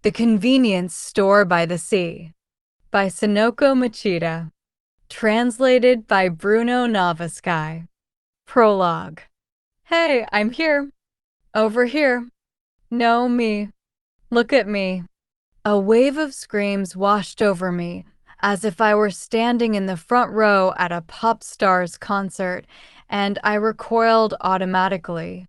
The Convenience Store by the Sea by Sonoko Machida. Translated by Bruno Navasky. Prologue. Hey, I'm here. Over here. No, me. Look at me. A wave of screams washed over me, as if I were standing in the front row at a pop star's concert, and I recoiled automatically.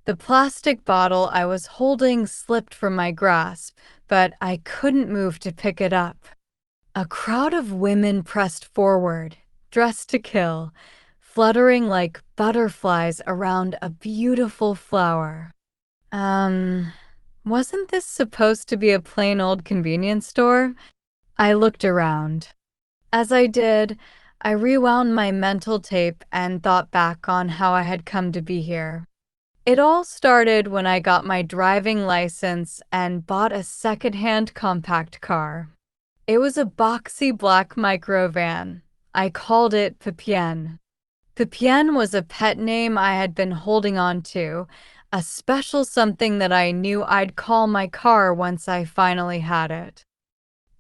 The plastic bottle I was holding slipped from my grasp, but I couldn't move to pick it up. A crowd of women pressed forward, dressed to kill, fluttering like butterflies around a beautiful flower. Wasn't this supposed to be a plain old convenience store? I looked around. As I did, I rewound my mental tape and thought back on how I had come to be here. It all started when I got my driving license and bought a secondhand compact car. It was a boxy black microvan. I called it Pepien. Pepien was a pet name I had been holding on to, a special something that I knew I'd call my car once I finally had it.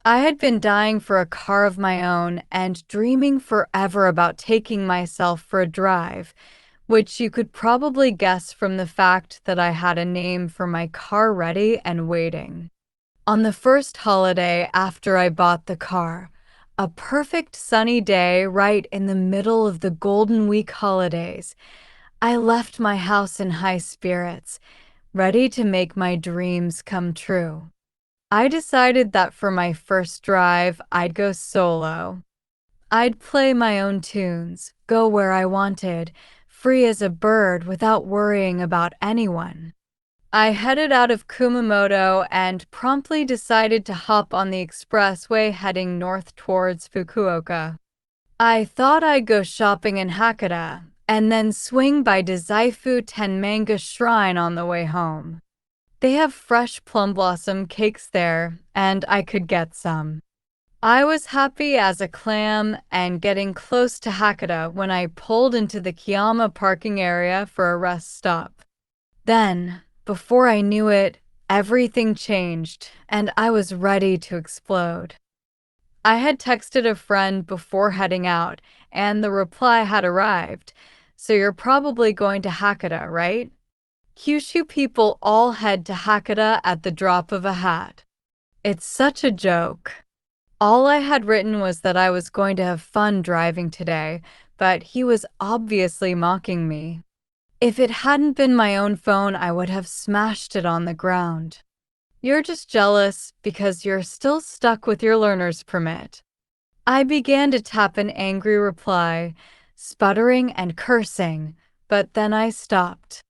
I had been dying for a car of my own and dreaming forever about taking myself for a drive, which you could probably guess from the fact that I had a name for my car ready and waiting. On the first holiday after I bought the car, a perfect sunny day right in the middle of the Golden Week holidays, I left my house in high spirits, ready to make my dreams come true. I decided that for my first drive, I'd go solo. I'd play my own tunes, go where I wanted, free as a bird without worrying about anyone. I headed out of Kumamoto and promptly decided to hop on the expressway heading north towards Fukuoka. I thought I'd go shopping in Hakata and then swing by Dazaifu Tenmanga Shrine on the way home. They have fresh plum blossom cakes there, and I could get some. I was happy as a clam and getting close to Hakata when I pulled into the Kiyama parking area for a rest stop. Then, before I knew it, everything changed, and I was ready to explode. I had texted a friend before heading out, and the reply had arrived, so you're probably going to Hakata, right? Kyushu people all head to Hakata at the drop of a hat. It's such a joke. All I had written was that I was going to have fun driving today, but he was obviously mocking me. If it hadn't been my own phone, I would have smashed it on the ground. You're just jealous because you're still stuck with your learner's permit. I began to tap an angry reply, sputtering and cursing, but then I stopped.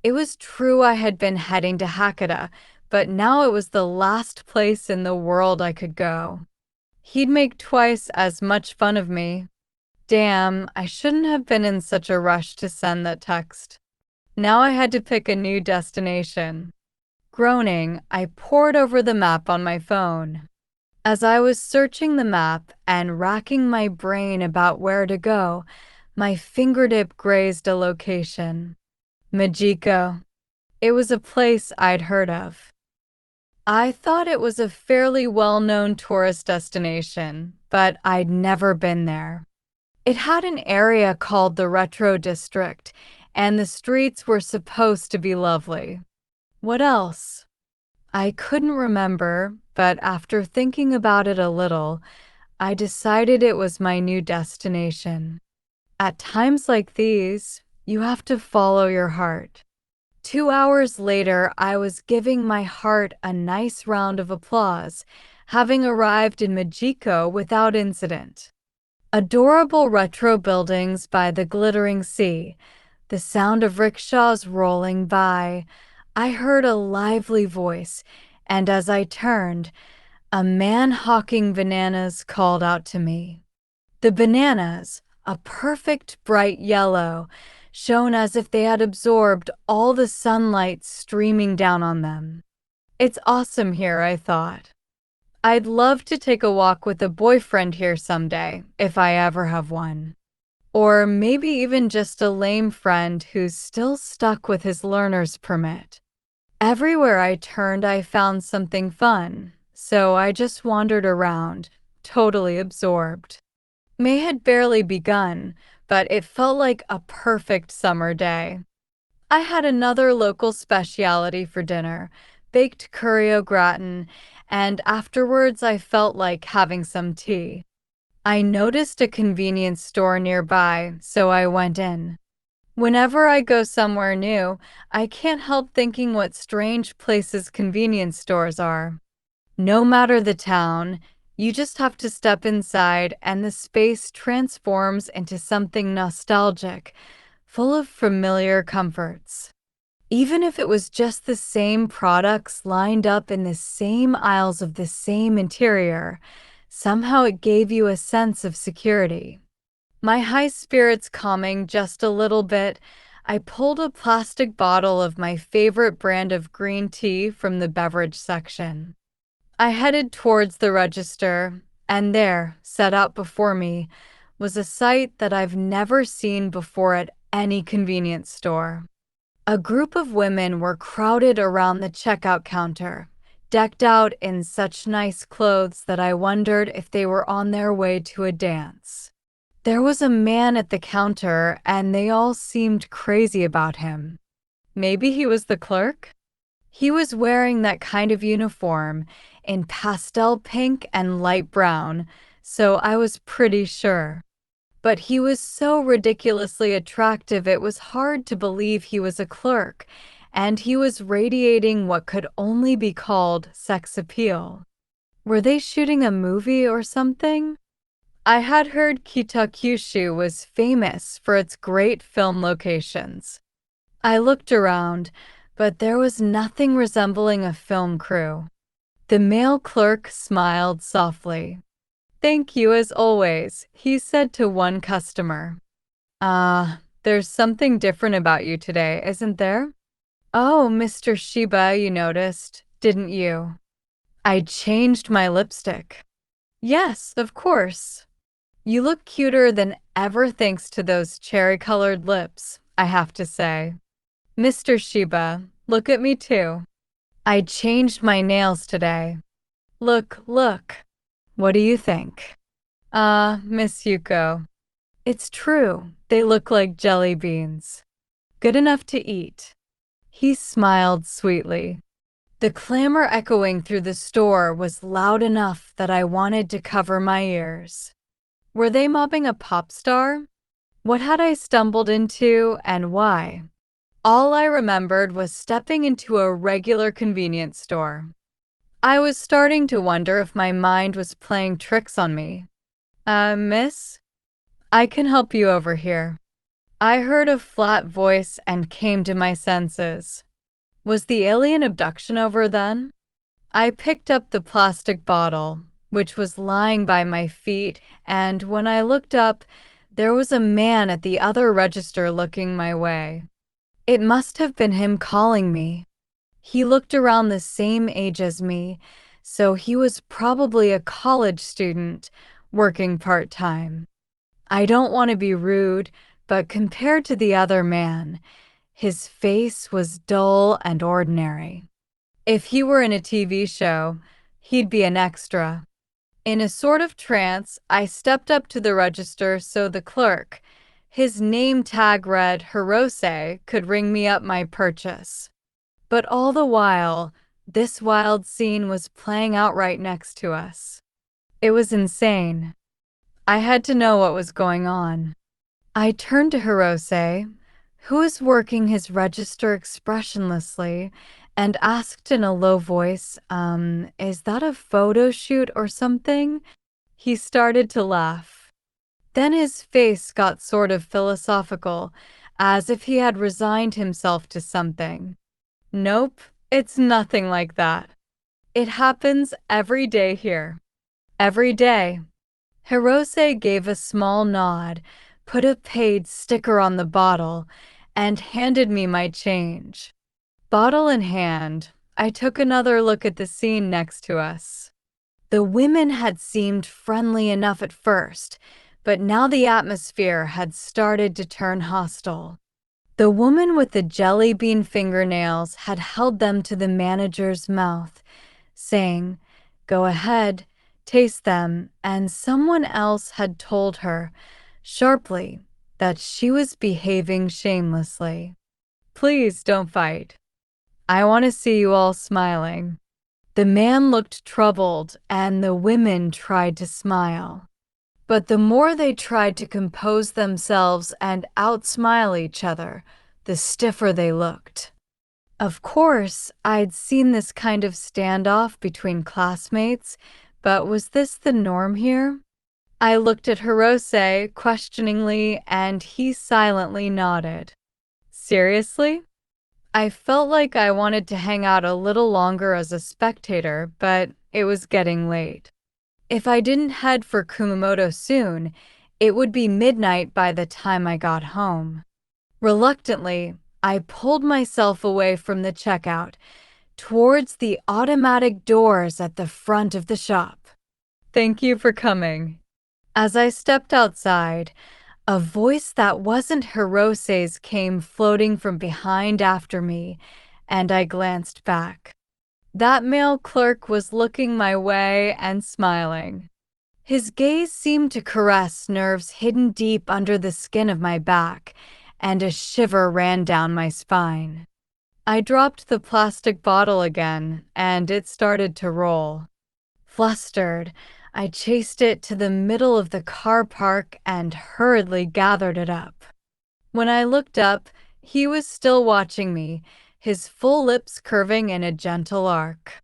It was true I had been heading to Hakata, but now it was the last place in the world I could go. He'd make twice as much fun of me. Damn, I shouldn't have been in such a rush to send that text. Now I had to pick a new destination. Groaning, I pored over the map on my phone. As I was searching the map and racking my brain about where to go, my fingertip grazed a location. Majiko. It was a place I'd heard of. I thought it was a fairly well-known tourist destination, but I'd never been there. It had an area called the Retro District, and the streets were supposed to be lovely. What else? I couldn't remember, but after thinking about it a little, I decided it was my new destination. At times like these, you have to follow your heart. 2 hours later, I was giving my heart a nice round of applause, having arrived in Majiko without incident. Adorable retro buildings by the glittering sea, the sound of rickshaws rolling by. I heard a lively voice, and as I turned, a man hawking bananas called out to me. The bananas, a perfect bright yellow, shone as if they had absorbed all the sunlight streaming down on them. It's awesome here, I thought. I'd love to take a walk with a boyfriend here someday, if I ever have one. Or maybe even just a lame friend who's still stuck with his learner's permit. Everywhere I turned, I found something fun, so I just wandered around, totally absorbed. May had barely begun, but it felt like a perfect summer day. I had another local specialty for dinner, baked curry au gratin, and afterwards I felt like having some tea. I noticed a convenience store nearby, so I went in. Whenever I go somewhere new, I can't help thinking what strange places convenience stores are. No matter the town, you just have to step inside and the space transforms into something nostalgic, full of familiar comforts. Even if it was just the same products lined up in the same aisles of the same interior, somehow it gave you a sense of security. My high spirits calming just a little bit, I pulled a plastic bottle of my favorite brand of green tea from the beverage section. I headed towards the register, and there, set out before me, was a sight that I've never seen before at any convenience store. A group of women were crowded around the checkout counter, decked out in such nice clothes that I wondered if they were on their way to a dance. There was a man at the counter, and they all seemed crazy about him. Maybe he was the clerk? He was wearing that kind of uniform in pastel pink and light brown, so I was pretty sure. But he was so ridiculously attractive it was hard to believe he was a clerk, and he was radiating what could only be called sex appeal. Were they shooting a movie or something? I had heard Kitakyushu was famous for its great film locations. I looked around, but there was nothing resembling a film crew. The male clerk smiled softly. "Thank you as always," he said to one customer. There's something different about you today, isn't there?" "Oh, Mr. Shiba, you noticed, didn't you?" "I changed my lipstick." "Yes, of course. You look cuter than ever thanks to those cherry-colored lips, I have to say." "Mr. Shiba, look at me too. I changed my nails today. Look, look. What do you think?" Miss Yuko. "It's true, they look like jelly beans. Good enough to eat." He smiled sweetly. The clamor echoing through the store was loud enough that I wanted to cover my ears. Were they mobbing a pop star? What had I stumbled into, and why? All I remembered was stepping into a regular convenience store. I was starting to wonder if my mind was playing tricks on me. Miss? I can help you over here." I heard a flat voice and came to my senses. Was the alien abduction over then? I picked up the plastic bottle, which was lying by my feet, and when I looked up, there was a man at the other register looking my way. It must have been him calling me. He looked around the same age as me, so he was probably a college student working part-time. I don't want to be rude, but compared to the other man, his face was dull and ordinary. If he were in a TV show, he'd be an extra. In a sort of trance, I stepped up to the register so the clerk, his name tag read Hirose, could ring me up my purchase. But all the while, this wild scene was playing out right next to us. It was insane. I had to know what was going on. I turned to Hirose, who was working his register expressionlessly, and asked in a low voice, "Is that a photo shoot or something?" He started to laugh. Then his face got sort of philosophical, as if he had resigned himself to something. "Nope, it's nothing like that. It happens every day here. Every day." Hirose gave a small nod, put a paid sticker on the bottle, and handed me my change. Bottle in hand, I took another look at the scene next to us. The women had seemed friendly enough at first, but now the atmosphere had started to turn hostile. The woman with the jelly bean fingernails had held them to the manager's mouth, saying, "Go ahead, taste them," and someone else had told her, sharply, that she was behaving shamelessly. "Please don't fight. I want to see you all smiling." The man looked troubled, and the women tried to smile. But the more they tried to compose themselves and outsmile each other, the stiffer they looked. Of course, I'd seen this kind of standoff between classmates, but was this the norm here? I looked at Hirose questioningly, and he silently nodded. Seriously? I felt like I wanted to hang out a little longer as a spectator, but it was getting late. If I didn't head for Kumamoto soon, it would be midnight by the time I got home. Reluctantly, I pulled myself away from the checkout, towards the automatic doors at the front of the shop. "Thank you for coming." As I stepped outside, a voice that wasn't Hirose's came floating from behind after me, and I glanced back. That male clerk was looking my way and smiling. His gaze seemed to caress nerves hidden deep under the skin of my back, and a shiver ran down my spine. I dropped the plastic bottle again, and it started to roll. Flustered, I chased it to the middle of the car park and hurriedly gathered it up. When I looked up, he was still watching me, his full lips curving in a gentle arc.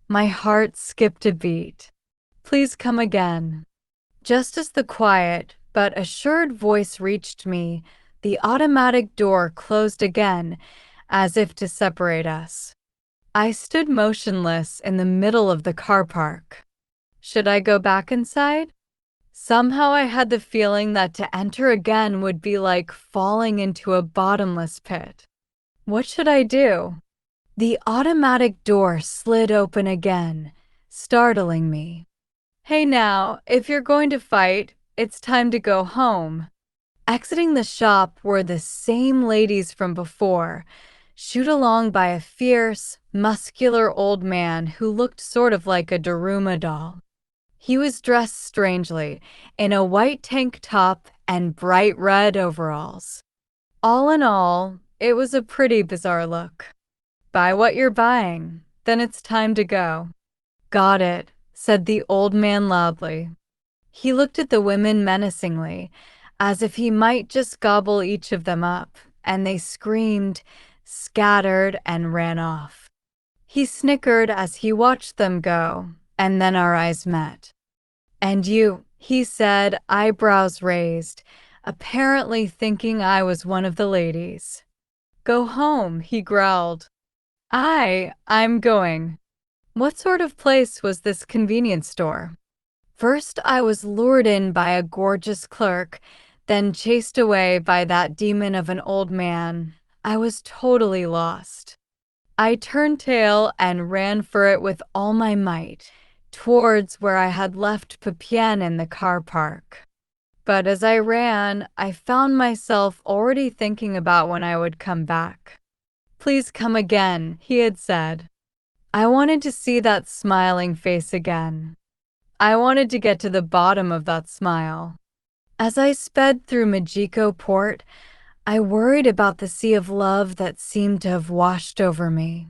My heart skipped a beat. "Please come again." Just as the quiet but assured voice reached me, the automatic door closed again, as if to separate us. I stood motionless in the middle of the car park. Should I go back inside? Somehow I had the feeling that to enter again would be like falling into a bottomless pit. What should I do? The automatic door slid open again, startling me. "Hey now, if you're going to fight, it's time to go home." Exiting the shop were the same ladies from before, shooed along by a fierce, muscular old man who looked sort of like a Daruma doll. He was dressed strangely, in a white tank top and bright red overalls. All in all, it was a pretty bizarre look. "Buy what you're buying, then it's time to go." "Got it," said the old man loudly. He looked at the women menacingly, as if he might just gobble each of them up, and they screamed, scattered, and ran off. He snickered as he watched them go, and then our eyes met. "And you," he said, eyebrows raised, apparently thinking I was one of the ladies. "Go home," he growled. I'm going." What sort of place was this convenience store? First, I was lured in by a gorgeous clerk, then chased away by that demon of an old man. I was totally lost. I turned tail and ran for it with all my might, towards where I had left Pepien in the car park. But as I ran, I found myself already thinking about when I would come back. "Please come again," he had said. I wanted to see that smiling face again. I wanted to get to the bottom of that smile. As I sped through Majiko Port, I worried about the sea of love that seemed to have washed over me.